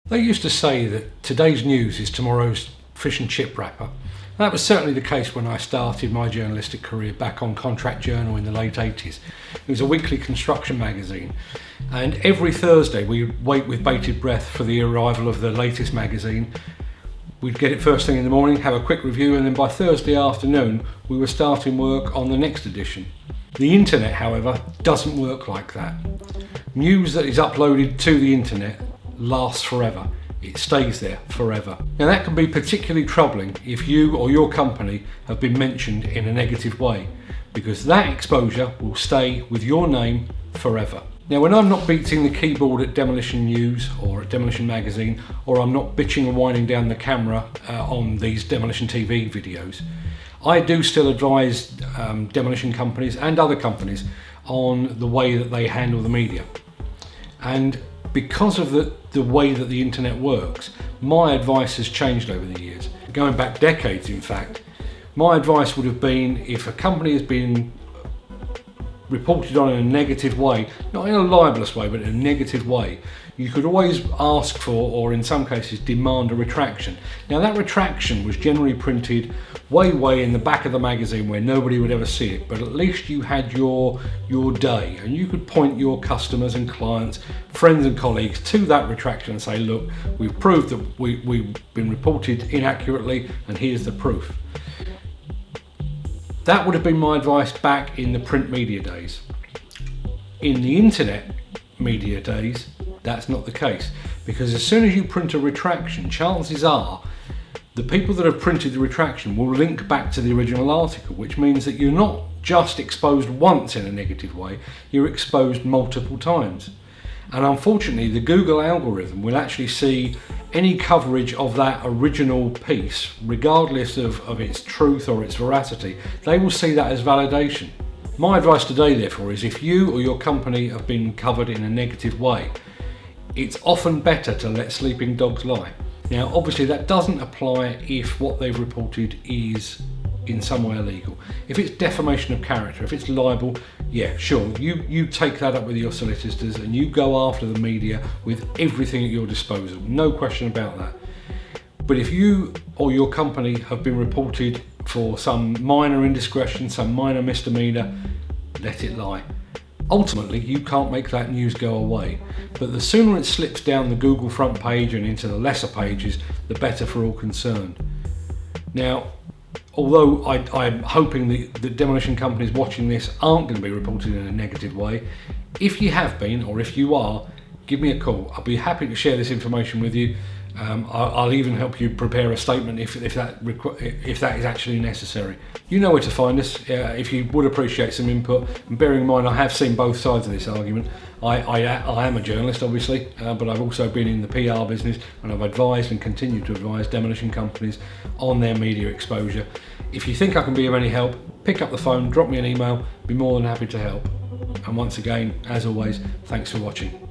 They used to say that today's news is tomorrow's fish and chip wrapper. That was certainly the case when I started my journalistic career back on Contract Journal in the late 80s. It was a weekly construction magazine, and every Thursday we'd wait with bated breath for the arrival of the latest magazine. We'd get it first thing in the morning, have a quick review, and then by Thursday afternoon we were starting work on the next edition. The internet, however, doesn't work like that. News that is uploaded to the internet lasts forever. It stays there forever. Now that can be particularly troubling if you or your company have been mentioned in a negative way, because that exposure will stay with your name forever. Now when I'm not beating the keyboard at Demolition News or at Demolition Magazine, or I'm not bitching and whining down the camera on these Demolition TV videos, I do still advise demolition companies and other companies on the way that they handle the media. And because of the way that the internet works, my advice has changed over the years. Going back decades, in fact, my advice would have been, if a company has been reported on in a negative way, not in a libelous way, but in a negative way, you could always ask for, or in some cases demand, a retraction. Now that retraction was generally printed way in the back of the magazine where nobody would ever see it, but at least you had your day, and you could point your customers and clients, friends and colleagues to that retraction and say, look, we've proved that we've been reported inaccurately, and here's the proof. That would have been my advice back in the print media days. In the internet media days, that's not the case, because as soon as you print a retraction, chances are the people that have printed the retraction will link back to the original article, which means that you're not just exposed once in a negative way, you're exposed multiple times. And unfortunately, the Google algorithm will actually see any coverage of that original piece, regardless of its truth or its veracity. They will see that as validation. My advice today, therefore, is if you or your company have been covered in a negative way, it's often better to let sleeping dogs lie. Now, obviously that doesn't apply if what they've reported is in some way illegal. If it's defamation of character, if it's libel, yeah, sure, you take that up with your solicitors and you go after the media with everything at your disposal, no question about that. But if you or your company have been reported for some minor indiscretion, some minor misdemeanor, let it lie. Ultimately, you can't make that news go away, but the sooner it slips down the Google front page and into the lesser pages, the better for all concerned. Now, although I'm hoping that demolition companies watching this aren't going to be reported in a negative way, if you have been, or if you are, give me a call. I'll be happy to share this information with you. I'll even help you prepare a statement if that is actually necessary. You know where to find us if you would appreciate some input. And bearing in mind, I have seen both sides of this argument. I am a journalist, obviously, but I've also been in the PR business, and I've advised and continue to advise demolition companies on their media exposure. If you think I can be of any help, pick up the phone, drop me an email. Be more than happy to help. And once again, as always, thanks for watching.